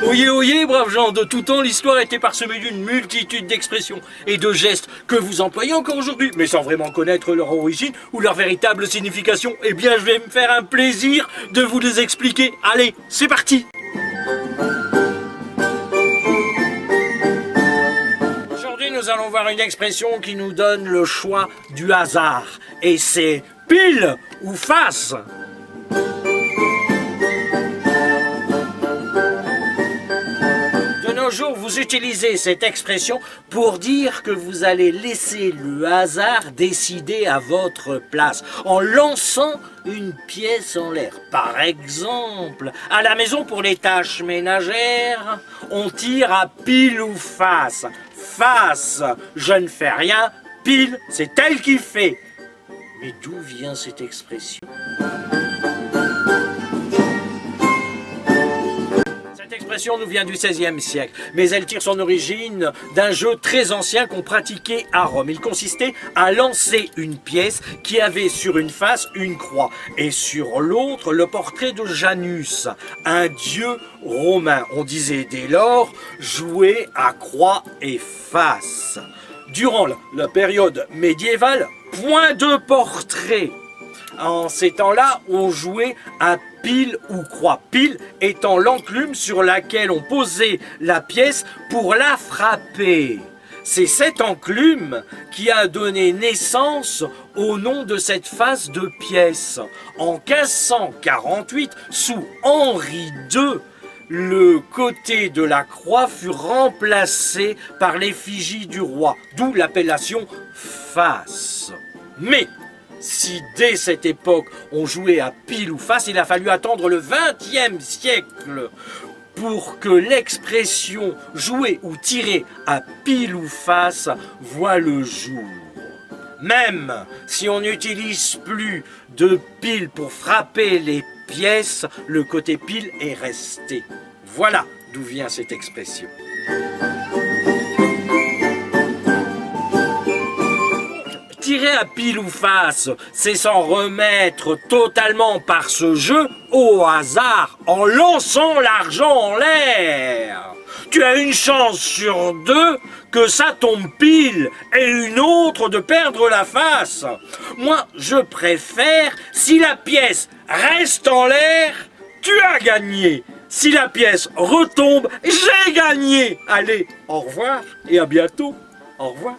Oyez, oyez, braves gens, de tout temps, l'histoire a été parsemée d'une multitude d'expressions et de gestes que vous employez encore aujourd'hui, mais sans vraiment connaître leur origine ou leur véritable signification. Eh bien, je vais me faire un plaisir de vous les expliquer. Allez, c'est parti! Aujourd'hui, nous allons voir une expression qui nous donne le choix du hasard. Et c'est pile ou face. De nos jours, vous utilisez cette expression pour dire que vous allez laisser le hasard décider à votre place en lançant une pièce en l'air. Par exemple, à la maison pour les tâches ménagères, on tire à pile ou face. Face, je ne fais rien, pile, c'est elle qui fait. Mais d'où vient cette expression ? Cette expression nous vient du XVIe siècle, mais elle tire son origine d'un jeu très ancien qu'on pratiquait à Rome. Il consistait à lancer une pièce qui avait sur une face une croix et sur l'autre le portrait de Janus, un dieu romain. On disait dès lors jouer à croix et face. Durant la période médiévale, point de portrait. En ces temps-là, on jouait à pile ou croix. Pile étant l'enclume sur laquelle on posait la pièce pour la frapper. C'est cette enclume qui a donné naissance au nom de cette face de pièce. En 1548, sous Henri II, le côté de la croix fut remplacé par l'effigie du roi, d'où l'appellation face. Mais si dès cette époque on jouait à pile ou face, il a fallu attendre le XXe siècle pour que l'expression jouer ou tirer à pile ou face voie le jour. Même si on n'utilise plus de pile pour frapper les pièces, le côté pile est resté. Voilà d'où vient cette expression. Tirer à pile ou face, c'est s'en remettre totalement par ce jeu au hasard en lançant l'argent en l'air. Tu as une chance sur deux que ça tombe pile et une autre de perdre la face. Moi, je préfère si la pièce reste en l'air, tu as gagné. Si la pièce retombe, j'ai gagné. Allez, au revoir et à bientôt. Au revoir.